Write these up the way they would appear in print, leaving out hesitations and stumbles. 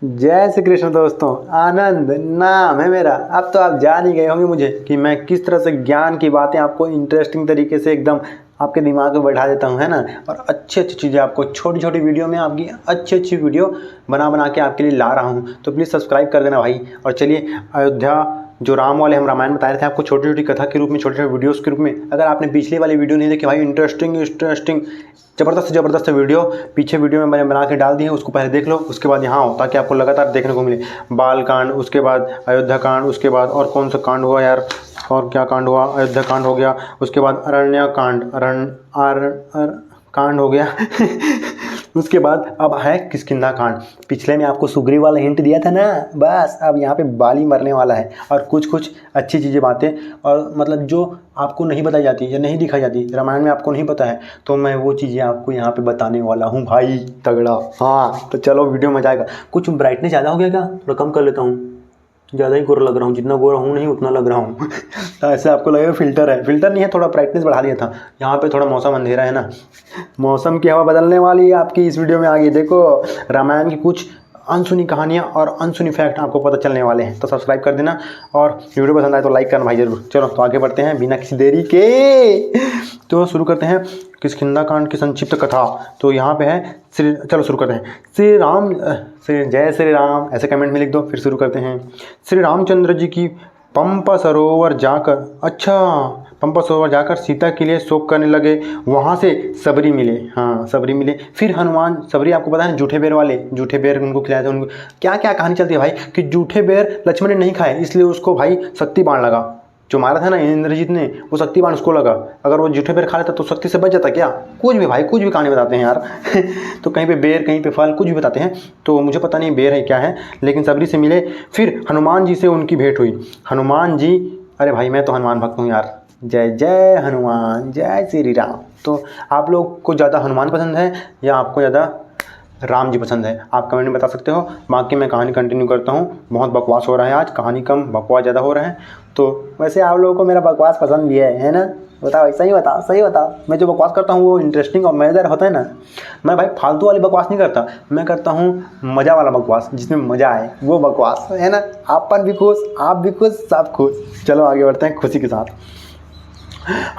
जय श्री कृष्ण दोस्तों, आनंद नाम है मेरा। अब तो आप जान ही गए होंगे मुझे कि मैं किस तरह से ज्ञान की बातें आपको इंटरेस्टिंग तरीके से एकदम आपके दिमाग में बैठा देता हूँ, है ना। और अच्छी अच्छी चीज़ें आपको छोटी छोटी वीडियो में आपकी अच्छी अच्छी वीडियो बना के आपके लिए ला रहा हूँ। तो प्लीज़ सब्सक्राइब कर देना भाई। और चलिए, अयोध्या जो राम वाले हम रामायण बता रहे थे आपको छोटी छोटी कथा के रूप में, छोटे छोटे वीडियोस के रूप में। अगर आपने पिछले वाली वीडियो नहीं देखी भाई, इंटरेस्टिंग ज़बरदस्त वीडियो पीछे वीडियो में मैंने बना के डाल दी है, उसको पहले देख लो, उसके बाद यहाँ हो, ताकि आपको लगातार देखने को मिले। बाल कांड, उसके बाद अयोध्या कांड, उसके बाद और कौन सा कांड हुआ यार, और क्या कांड हुआ, अयोध्या कांड हो गया, उसके बाद अरण्य कांड, कांड हो गया उसके बाद अब है किष्किंधा कांड। पिछले में आपको सुग्रीव वाला हिंट दिया था ना, बस अब यहाँ पे बाली मरने वाला है। और कुछ अच्छी चीज़ें बातें, और मतलब जो आपको नहीं बताई जाती या नहीं दिखाई जाती, रामायण में आपको नहीं पता है, तो मैं वो चीज़ें आपको यहाँ पे बताने वाला हूँ भाई, तगड़ा। हाँ तो चलो, वीडियो मजा आएगा। कुछ ब्राइटनेस ज़्यादा हो गया क्या? थोड़ा कम कर लेता हूँ, ज़्यादा ही गोरा लग रहा हूँ, जितना गोरा हूँ नहीं उतना लग रहा हूँ ऐसे आपको लगेगा फिल्टर है, फिल्टर नहीं है, थोड़ा ब्राइटनेस बढ़ा दिया था। यहाँ पे थोड़ा मौसम अंधेरा है ना, मौसम की हवा बदलने वाली है आपकी इस वीडियो में आगे। देखो, रामायण की कुछ अनसुनी कहानियाँ और अनसुनी फैक्ट आपको पता चलने वाले हैं। तो सब्सक्राइब कर देना, और वीडियो पसंद आए तो लाइक करना भाई जरूर। चलो तो आगे बढ़ते हैं बिना किसी देरी के। तो शुरू करते हैं किष्किंधा कांड की संक्षिप्त कथा। तो यहाँ पे है चलो शुरू करते हैं। जय श्री राम ऐसे कमेंट में लिख दो, फिर शुरू करते हैं। श्री रामचंद्र जी की पंपा सरोवर जाकर सीता के लिए शोक करने लगे। वहाँ से सबरी मिले। हाँ, सबरी मिले। फिर हनुमान, सबरी आपको पता है जूठे बेर वाले, जूठे बेर उनको खिलाए थे। उनको क्या क्या कहानी चलती है भाई कि जूठे बेर लक्ष्मण ने नहीं खाए, इसलिए उसको भाई शक्ति बाण लगा। जो मारा था ना इंद्रजीत ने, वो शक्ति बाण उसको लगा। अगर वो जूठे बेर खा लेता तो शक्ति से बच जाता क्या? कुछ भी भाई, कुछ भी कहानी बताते हैं यार तो कहीं पे बेर, कहीं पे फल, कुछ भी बताते हैं। तो मुझे पता नहीं बेर है क्या है, लेकिन सबरी से मिले। फिर हनुमान जी से उनकी भेंट हुई। हनुमान जी, अरे भाई मैं तो हनुमान भक्त हूँ यार, जय जय हनुमान, जय श्री राम। तो आप लोग को ज़्यादा हनुमान पसंद है या आपको ज़्यादा राम जी पसंद है? आप कमेंट में बता सकते हो। बाकी मैं कहानी कंटिन्यू करता हूँ। बहुत बकवास हो रहा है आज, कहानी कम बकवास ज़्यादा हो रहा है। तो वैसे आप लोगों को मेरा बकवास पसंद भी है ना? बताओ, सही बताओ। मैं जो बकवास करता हूँ वो इंटरेस्टिंग और मज़ेदार होता है ना। मैं भाई फालतू वाली बकवास नहीं करता, मैं करता हूँ मज़ा वाला बकवास, जिसमें मज़ा आए, वो बकवास, है ना। आपन भी खुश, आप भी खुश, सब खुश। चलो आगे बढ़ते हैं खुशी के साथ।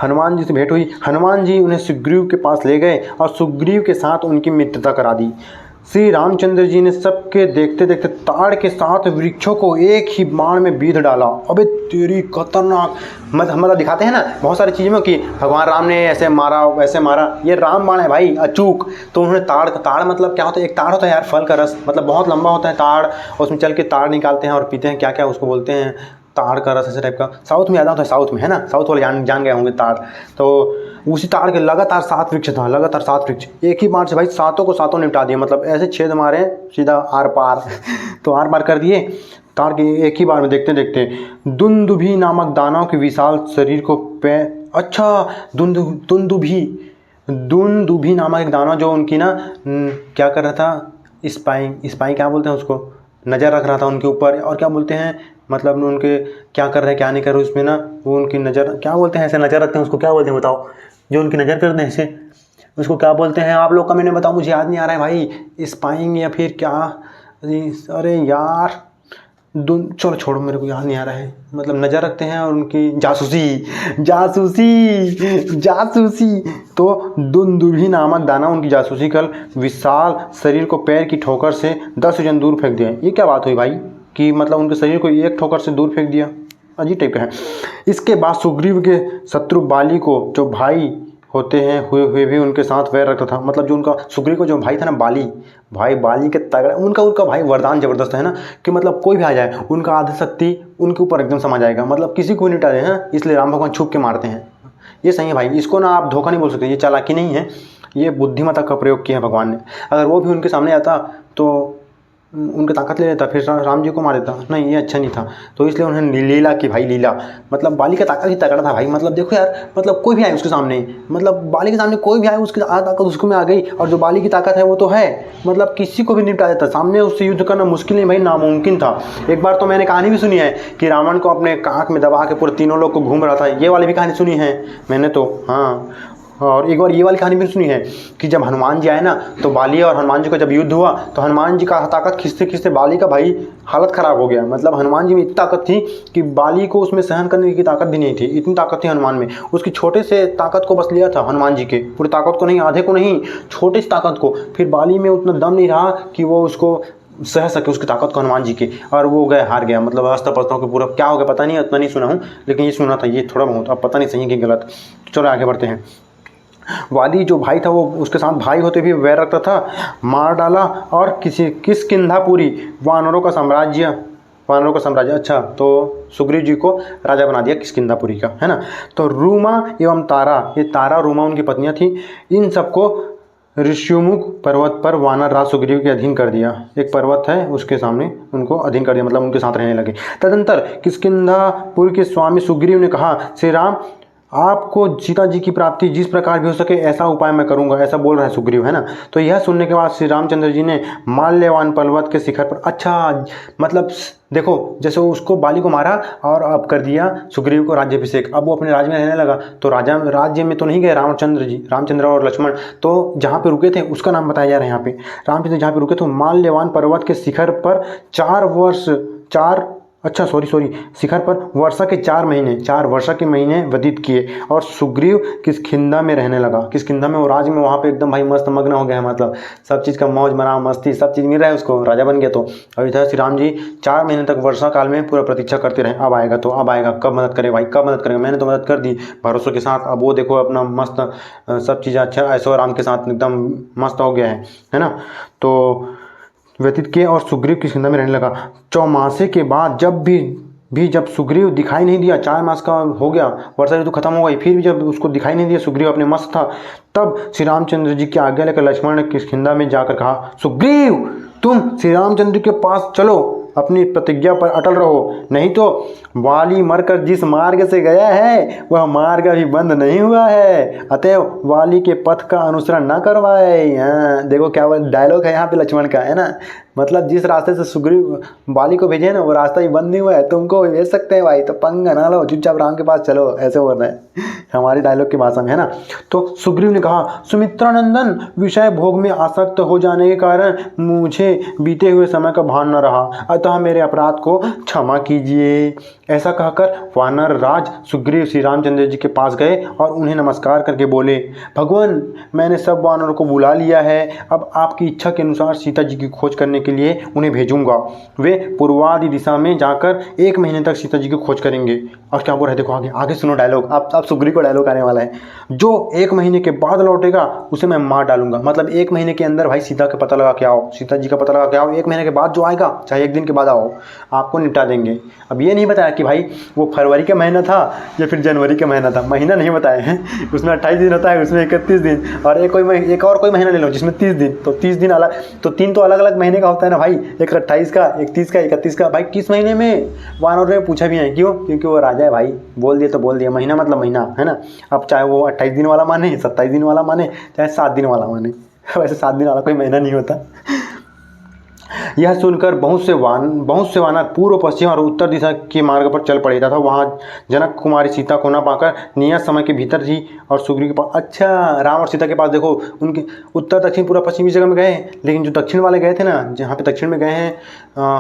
हनुमान जी से भेंट हुई। हनुमान जी उन्हें सुग्रीव के पास ले गए और सुग्रीव के साथ उनकी मित्रता करा दी। श्री रामचंद्र जी ने सबके देखते देखते ताड़ के साथ वृक्षों को एक ही बाण में बीध डाला। अबे तेरी खतरनाक, मतलब दिखाते हैं ना बहुत सारी चीज़ों में कि भगवान राम ने ऐसे मारा वैसे मारा, ये राम बाण है भाई, अचूक। तो उन्होंने ताड़ मतलब क्या होता है? एक ताड़ होता है यार, फल का रस, मतलब बहुत लंबा होता है ताड़, और उसमें चल के ताड़ निकालते हैं और पीते हैं। क्या क्या उसको बोलते हैं? ताड़ का रस, ऐसे टाइप का। साउथ में ज़्यादा होता है, साउथ में, है ना, साउथ वाले जान गए होंगे ताड़। तो उसी ताड़ के लगातार 7 वृक्ष था, लगातार 7 वृक्ष एक ही बार से भाई सातों को सातों निपटा दिए। मतलब ऐसे छेद मारे सीधा आर पार तो आर पार कर दिए ताड़ के एक ही बार में। देखते देखते दुंदुभी नामक दानव के विशाल शरीर को दुंदुभी नामक एक दानव, जो उनकी ना क्या कर रहा था, स्पाई क्या बोलते हैं उसको, नज़र रख रहा था उनके ऊपर। और क्या बोलते हैं, मतलब उनके क्या कर रहे हैं क्या नहीं कर रहे उसमें ना, वो उनकी नज़र क्या बोलते हैं, ऐसे नज़र रखते हैं उसको क्या बोलते हैं बताओ, जो उनकी नज़र करते हैं ऐसे, उसको क्या बोलते हैं आप लोग कमेंट में बताओ, मुझे याद नहीं आ रहा है भाई। स्पाइंग या फिर क्या, अरे यार चलो छोड़ो, मेरे को याद नहीं आ रहा है। मतलब नज़र रखते हैं और उनकी जासूसी। तो दुंदुभी नामक दानव उनकी जासूसी कर विशाल शरीर को पैर की ठोकर से 10 योजन दूर फेंक दिया। ये क्या बात हुई भाई कि मतलब उनके शरीर को एक ठोकर से दूर फेंक दिया, अजीब टाइप का है। इसके बाद सुग्रीव के शत्रु बाली को, जो भाई होते हैं हुए भी उनके साथ वैर रखता था। मतलब जो उनका सुग्रीव को जो भाई था ना, बाली के तगड़ा, उनका भाई वरदान जबरदस्त है ना, कि मतलब कोई भी आ जाए उनका आधी शक्ति उनके ऊपर एकदम समा जाएगा, मतलब किसी को नहीं निपटा दे। हैं, इसलिए राम भगवान छुप के मारते हैं। ये सही है भाई, इसको ना आप धोखा नहीं बोल सकते, ये चालाकी नहीं है, ये बुद्धिमत्ता का प्रयोग किया है भगवान ने। अगर वो भी उनके सामने आता तो उनकी ताकत ले लेता, फिर राम जी को मार देता। नहीं, ये अच्छा नहीं था, तो इसलिए उन्होंने लीला की भाई, लीला। मतलब बाली का ताकत ही तगड़ा था भाई। मतलब देखो यार, मतलब कोई भी आए उसके सामने, मतलब बाली के सामने कोई भी आए, उसकी ताकत उसको में आ गई। और जो बाली की ताकत है वो तो है, मतलब किसी को भी निपटा देता। सामने उससे युद्ध करना मुश्किल नहीं भाई, नामुमकिन था। एक बार तो मैंने कहानी भी सुनी है कि रावण को अपने कांख में दबा के पूरे तीनों लोग को घूम रहा था। ये वाली भी कहानी सुनी है मैंने तो। हाँ, और एक बार ये वाली कहानी भी सुनी है कि जब हनुमान जी आए ना तो बाली और हनुमान जी का जब युद्ध हुआ तो हनुमान जी का ताकत खींचते खींचते बाली का भाई हालत ख़राब हो गया। मतलब हनुमान जी में इतनी ताकत थी कि बाली को उसमें सहन करने की ताकत भी नहीं थी, इतनी ताकत थी हनुमान में। उसकी छोटे से ताकत को बस लिया था हनुमान जी के, पूरी ताकत को नहीं, आधे को नहीं, छोटे से ताकत को। फिर बाली में उतना दम नहीं रहा कि वो उसको सह सके उसकी ताकत को हनुमान जी की, और वो गए हार गया। मतलब अस्त्र पस्त्रों के पूरा क्या हो गया पता नहीं, उतना नहीं सुना हूँ, लेकिन ये सुना था ये थोड़ा बहुत, अब पता नहीं सही कि गलत। चलो आगे बढ़ते हैं। वाली जो भाई था वो उसके साथ भाई होते भी वैर रखता था, मार डाला और किष्किंधापुरी वानरों का साम्राज्य अच्छा, तो सुग्रीव जी को राजा बना दिया किष्किंधापुरी का, है ना। तो रूमा एवं तारा, ये तारा रूमा उनकी पत्नियां थी, इन सबको ऋष्युमुख पर्वत पर वानर राज सुग्रीव के अधीन कर दिया। एक पर्वत है उसके सामने उनको अधीन कर दिया, मतलब उनके साथ रहने लगे। तदंतर किष्किंधापुर के स्वामी सुग्रीव ने कहा, श्री राम आपको सीता जी की प्राप्ति जिस प्रकार भी हो सके ऐसा उपाय मैं करूंगा, ऐसा बोल रहा है सुग्रीव, है ना। तो यह सुनने के बाद श्री रामचंद्र जी ने माल्यवान पर्वत के शिखर पर, अच्छा मतलब देखो जैसे उसको बाली को मारा और अब कर दिया सुग्रीव को राज्याभिषेक, अब वो अपने राज्य में रहने लगा। तो राज्य में तो नहीं गए रामचंद्र और लक्ष्मण, तो जहाँ पे रुके थे उसका नाम बताया जा रहा है यहाँ पे। रामचंद्र जहाँ पे रुके थे माल्यवान पर्वत के शिखर पर शिखर पर वर्षा के 4 वर्षा के महीने व्यतीत किए, और सुग्रीव किष्किंधा में रहने लगा। किष्किंधा में वो राज में वहाँ पे एकदम भाई मस्त मग्न हो गया है, मतलब सब चीज़ का मौज मराम मस्ती सब चीज़ मिल रहा है उसको, राजा बन गया। तो अब इधर श्री राम जी 4 महीने तक वर्षा काल में पूरा प्रतीक्षा करते रहे, अब आएगा तो अब आएगा, कब मदद करे भाई, कब मदद करेगा। मैंने तो मदद कर दी भरोसों के साथ, अब वो देखो अपना मस्त सब चीज़ अच्छा ऐशो आराम के साथ एकदम मस्त हो गया है ना। तो व्यतीत किए और सुग्रीव किष्किंधा में रहने लगा। चौमासे के बाद जब सुग्रीव दिखाई नहीं दिया, 4 मास का हो गया, वर्षा ऋतु खत्म हो गई, फिर भी जब उसको दिखाई नहीं दिया, सुग्रीव अपने मस्त था, तब श्री रामचंद्र जी की आज्ञा लेकर लक्ष्मण ने किष्किंधा में जाकर कहा, सुग्रीव तुम श्री रामचंद्र के पास चलो, अपनी प्रतिज्ञा पर अटल रहो, नहीं तो वाली मरकर जिस मार्ग से गया है वह मार्ग अभी बंद नहीं हुआ है, अतएव वाली के पथ का अनुसरण न करवाए। देखो क्या डायलॉग है यहाँ पे लक्ष्मण का, है ना। मतलब जिस रास्ते से सुग्रीव वाली को भेजे ना वो रास्ता ही बंद नहीं हुआ है, तुमको भेज सकते हैं भाई, तो पंगा ना लो, चुपचाप राम के पास चलो, ऐसे बोल रहे हैं हमारी डायलॉग की भाषा में, है ना। तो सुग्रीव ने कहा, सुमित्रानंदन विषय भोग में आसक्त हो जाने के कारण मुझे बीते हुए समय का भान न रहा, अतः मेरे अपराध को क्षमा कीजिए। ऐसा कहकर वानर राज सुग्रीव श्री रामचंद्र जी के पास गए और उन्हें नमस्कार करके बोले, भगवान मैंने सब वानरों को बुला लिया है, अब आपकी इच्छा के अनुसार सीता जी की खोज करने के लिए उन्हें भेजूंगा। वे पूर्वादि दिशा में जाकर 1 महीने तक सीता जी की खोज करेंगे। और क्या बोल रहे देखो आगे सुनो डायलॉग, अब सुग्रीव को डायलॉग आने वाला है। जो 1 महीने के बाद लौटेगा उसे मैं मार डालूंगा। मतलब 1 महीने के अंदर भाई सीता का पता लगा के आओ, सीता जी का पता लगा के आओ, 1 महीने के बाद जो आएगा चाहे 1 दिन के बाद आओ, आपको निपटा देंगे। अब ये नहीं बताया कि भाई वो फरवरी का महीना था या फिर जनवरी का महीना था, महीना नहीं बताए हैं। उसमें 28 दिन होता है, उसमें 31 दिन, और एक और कोई महीना ले लो जिसमें 30 दिन, तो 30 दिन अलग, तो 3 तो अलग अलग महीने का होता है ना भाई, एक 28 का, एक 30 का, 31 का। भाई किस महीने में वानरों ने पूछा भी है, क्यों? क्योंकि वो राजा है भाई, बोल दिया तो बोल दिया, महीना मतलब महीना, है ना। अब चाहे वो 28 दिन वाला माने, 27 दिन वाला माने, चाहे 7 दिन वाला माने, वैसे 7 दिन वाला कोई महीना नहीं होता। यह सुनकर बहुत से वानर पूर्व पश्चिम और उत्तर दिशा के मार्ग पर चल पड़े तथा वहाँ जनक कुमारी सीता को न पाकर नियत समय के भीतर ही और सुग्रीव के पास, अच्छा राम और सीता के पास देखो उनके उत्तर दक्षिण पूरा पश्चिमी जगह में गए, लेकिन जो दक्षिण वाले गए थे ना, जहाँ पे दक्षिण में गए हैं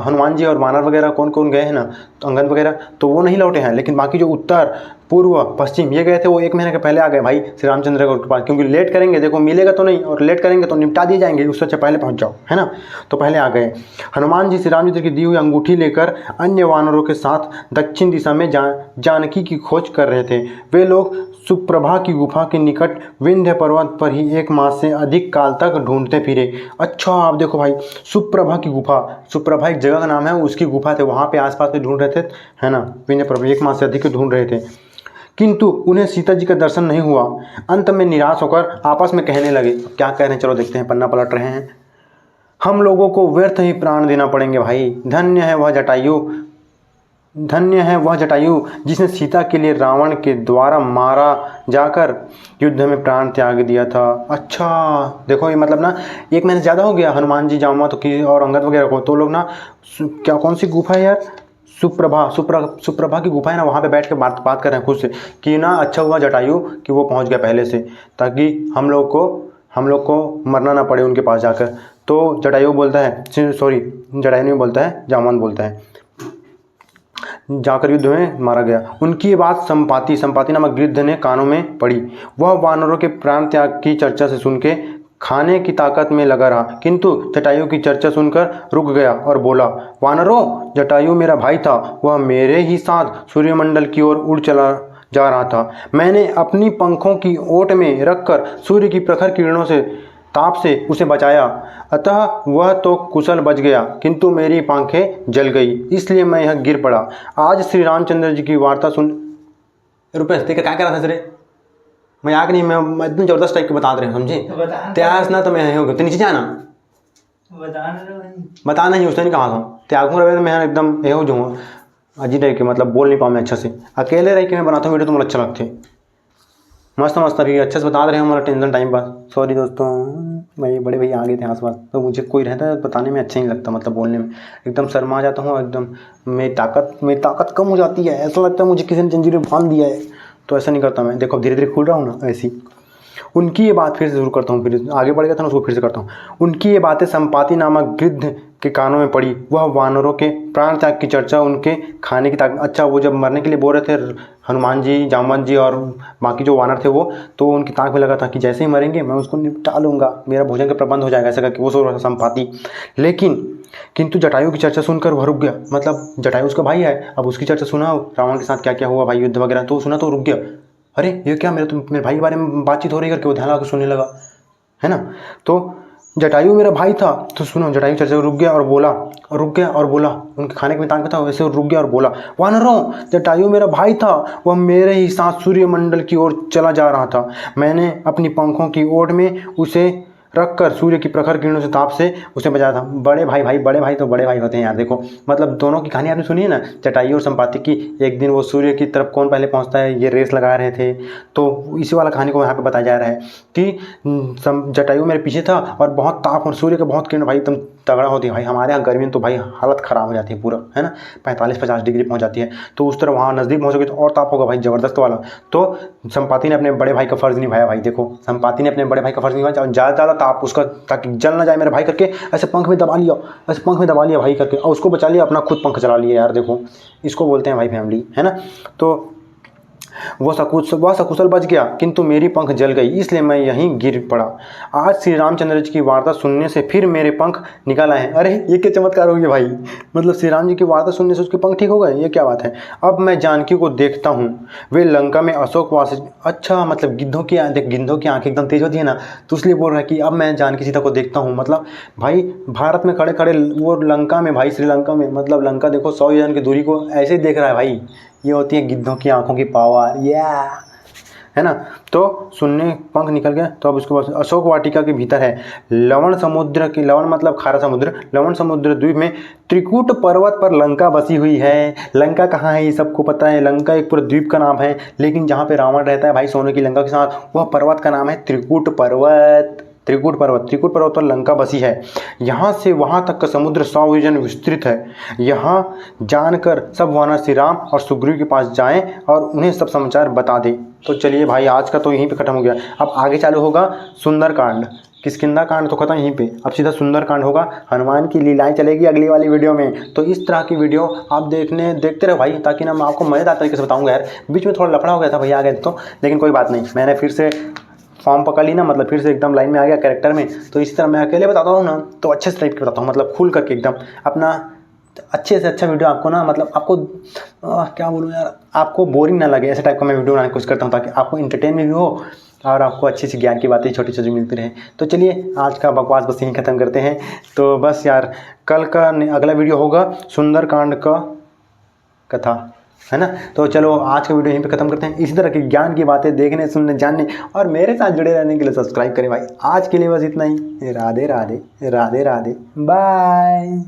हनुमान जी और वानर वगैरह कौन कौन गए हैं ना, तो अंगद वगैरह, तो वो नहीं लौटे हैं। लेकिन बाकी जो उत्तर पूर्व पश्चिम ये गए थे, वो 1 महीने के पहले आ गए भाई श्री रामचंद्र के पास, क्योंकि लेट करेंगे देखो मिलेगा तो नहीं, और लेट करेंगे तो निपटा दिए जाएंगे, उससे अच्छा पहले पहुंच जाओ, है ना। तो पहले आ गए। हनुमान जी श्री रामचंद्र की दी हुई अंगूठी लेकर अन्य वानरों के साथ दक्षिण दिशा में जानकी की खोज कर रहे थे। वे लोग सुप्रभा की गुफा के निकट विंध्य पर्वत पर ही 1 मास से अधिक काल तक ढूंढते फिरे। अच्छा आप देखो भाई, सुप्रभा की गुफा, सुप्रभा एक जगह का नाम है, उसकी गुफा थे, वहाँ पे आसपास में ढूंढ रहे थे, है ना। विंध्य पर्वत 1 मास से अधिक ढूंढ रहे थे, किंतु उन्हें सीता जी का दर्शन नहीं हुआ। अंत में निराश होकर आपस में कहने लगे, क्या कह रहे हैं चलो देखते हैं, पन्ना पलट रहे हैं, हम लोगों को व्यर्थ ही प्राण देना पड़ेंगे भाई। धन्य है वह जटायु जिसने सीता के लिए रावण के द्वारा मारा जाकर युद्ध में प्राण त्याग दिया था। अच्छा देखो ये मतलब ना 1 महीने ज़्यादा हो गया हनुमान जी जामा तो की और अंगद वगैरह को, तो लोग ना क्या कौन सी गुफा है यार, सुप्रभा की गुफा है ना, वहाँ पे बैठ के बात कर रहे हैं खुद से कि ना अच्छा हुआ जटायु कि वो पहुँच गया पहले से, ताकि हम लोग को मरना ना पड़े उनके पास जाकर। तो जटायु बोलता है, सॉरी जटायु नहीं बोलता है, जामवंत बोलता है, जाकर युद्ध में मारा गया। उनकी ये बात संपाति नामक गिद्ध ने कानों में पड़ी। वह वानरों के प्राण त्याग की चर्चा से सुन के खाने की ताकत में लगा रहा, किंतु जटायु की चर्चा सुनकर रुक गया और बोला, वानरों, जटायु मेरा भाई था, वह मेरे ही साथ सूर्यमंडल की ओर उड़ चला जा रहा था। मैंने अपनी पंखों की ओट में रखकर सूर्य की प्रखर किरणों से ताप से उसे बचाया, अतः वह तो कुशल बच गया, किंतु मेरी पांखें जल गई, इसलिए मैं यह गिर पड़ा। आज श्री रामचंद्र जी की वार्ता सुन रुपेश देख क्या कर रहा था तेरे मजाक नहीं, मैं एकदम जबरदस्त टाइप के बता रहे हैं, समझे? त्याग ना तो मैं हो गया, तो नीचे जाना बताना ही उसने नहीं कहा था त्याग रहे, तो मैं एकदम ये हो जाऊँगा अजीब टाइप के, मतलब बोल नहीं पाऊँ मैं अच्छा से। अकेले रह के मैं बनाता हूँ वीडियो तो मुझे अच्छा लगते हैं, मस्त अभी अच्छे से बता रहे हैं, हमारा टेंशन टाइम पास। सॉरी दोस्तों, मेरे बड़े भैया आ गए थे आसपास, तो मुझे कोई रहता है बताने में अच्छा नहीं लगता, मतलब बोलने में एकदम शर्मा जाता हूँ, एकदम मेरी ताकत कम हो जाती है, ऐसा लगता है मुझे किसी ने जंजीर में बांध दिया है, तो ऐसा नहीं करता मैं। देखो धीरे धीरे खुल रहा हूँ ना, ऐसी। उनकी ये बात फिर से शुरू करता हूँ, फिर आगे बढ़ गया था ना, उसको फिर से करता हूँ। उनकी ये बातें संपाति नामक गिद्ध के कानों में पड़ी। वह वानरों के प्राण त्याग की चर्चा, उनके खाने की ताकत, अच्छा वो जब मरने के लिए बोल रहे थे हनुमान जी, जामवंत जी और बाकी जो वानर थे वो, तो उनकी ताक में लगा था कि जैसे ही मरेंगे मैं उसको निपटा लूँगा, मेरा भोजन का प्रबंध हो जाएगा, ऐसा करके वो सोच रहा था संपाति। किंतु जटायु की चर्चा सुनकर वह रुक गया, मतलब जटायु उसका भाई है, अब उसकी चर्चा सुना रावण के साथ क्या क्या हुआ भाई, युद्ध वगैरह, तो सुना तो रुक गया। अरे ये क्या, मेरे भाई के बारे में बातचीत हो रही है करके वो ध्यान लगा सुनने लगा, है ना। तो जटायु मेरा भाई था, तो सुनो, जटायु चर्चा रुक गया और बोला, उनके खाने के ताकत था, वैसे रुक गया और बोला, वानरों, जटायु मेरा भाई था, वह मेरे ही साथ सूर्यमंडल की ओर चला जा रहा था। मैंने अपनी पंखों की ओट में उसे रखकर सूर्य की प्रखर किरणों से ताप से उसे बचाया था। बड़े भाई तो बड़े भाई होते हैं यार, देखो मतलब दोनों की कहानी आपने सुनी है ना, जटायु और संपाति की। एक दिन वो सूर्य की तरफ कौन पहले पहुंचता है, ये रेस लगा रहे थे, तो इसी वाला कहानी को यहाँ पे बताया जा रहा है कि जटायु मेरे पीछे था और बहुत ताप और सूर्य का बहुत किरण भाई एकदम तगड़ा होती है भाई। हमारे यहाँ गर्मी में तो भाई हालत ख़राब हो जाती है पूरा, है ना, 45-50 डिग्री पहुँच जाती है, तो उस तरह वहाँ नज़दीक पहुँचोगे तो और ताप होगा भाई ज़बरदस्त वाला। तो संपाति ने अपने बड़े भाई का फ़र्ज़ निभाया भाई, देखो संपाति ने अपने बड़े भाई का फ़र्ज़ निभाया, ज़्यादा ताप उसका, ताकि जल ना जाए मेरा भाई करके, ऐसे पंख में दबा लिया भाई करके, और उसको बचा लिया, अपना खुद पंख चला लिया यार। देखो इसको बोलते हैं भाई फैमिली, है ना। तो वह सकुशल बच गया, किंतु मेरी पंख जल गई, इसलिए मैं यहीं गिर पड़ा। आज श्री रामचंद्र जी की वार्ता सुनने से फिर मेरे पंख निकल आए हैं। अरे ये क्या चमत्कार हो गया भाई, मतलब श्री राम जी की वार्ता सुनने से उसके पंख ठीक हो गए, ये क्या बात है। अब मैं जानकी को देखता हूँ, वे लंका में अशोकवास, अच्छा मतलब गिद्धों की आंखें एकदम तेज होती है ना, तो इसलिए बोल रहा है कि अब मैं जानकी सीता को देखता हूँ। मतलब भाई भारत में खड़े खड़े वो लंका में, भाई श्रीलंका में, मतलब लंका देखो 100 योजन की दूरी को ऐसे ही देख रहा है भाई। ये होती है गिद्धों की आंखों की पावर, है ना। तो सुनने पंख निकल गया, तो अब उसके बाद अशोक वाटिका के भीतर है लवण मतलब खारा समुद्र, लवण समुद्र द्वीप में त्रिकूट पर्वत पर लंका बसी हुई है। लंका कहाँ है ये सबको पता है, लंका एक पूरे द्वीप का नाम है, लेकिन जहाँ पे रावण रहता है भाई सोने की लंका के साथ, वह पर्वत का नाम है त्रिकूट पर्वत पर लंका बसी है। यहाँ से वहाँ तक का समुद्र 100 योजन विस्तृत है। यहाँ जानकर सब वानर श्री राम और सुग्रीव के पास जाएं और उन्हें सब समाचार बता दें। तो चलिए भाई आज का तो यहीं पे खत्म हो गया, अब आगे चालू होगा सुंदरकांड। किष्किंधा कांड तो खत्म यहीं पे, अब सीधा सुंदरकांड होगा, हनुमान की लीलाएं चलेगी अगली वाली वीडियो में। तो इस तरह की वीडियो आप देखते रहो भाई, ताकि ना मैं आपको मज़ेदार तरीके से बताऊंगा। यार बीच में थोड़ा लफड़ा हो गया था भैया आ गए तो, लेकिन कोई बात नहीं, मैंने फिर से फॉर्म पकड़ ली ना, मतलब फिर से एकदम लाइन में आ गया कैरेक्टर में। तो इसी तरह मैं अकेले बताता हूँ ना, तो अच्छे से टाइप के बताता हूँ, मतलब खुल करके एकदम अपना अच्छे से अच्छा वीडियो आपको ना, मतलब आपको क्या बोलूँ यार, आपको बोरिंग ना लगे, ऐसे टाइप का मैं वीडियो बनाने की कोशिश करता हूँ, ताकि आपको इंटरटेनमेंट भी हो और आपको अच्छी सी ज्ञान की बातें छोटी छोटी मिलती रहें। तो चलिए आज का बकवास बस यहीं ख़त्म करते हैं। तो बस यार कल का अगला वीडियो होगा सुंदरकांड का कथा, है ना। तो चलो आज का वीडियो यहीं पे ख़त्म करते हैं। इसी तरह की ज्ञान की बातें देखने, सुनने, जानने और मेरे साथ जुड़े रहने के लिए सब्सक्राइब करें भाई। आज के लिए बस इतना ही। राधे राधे, राधे राधे, बाय।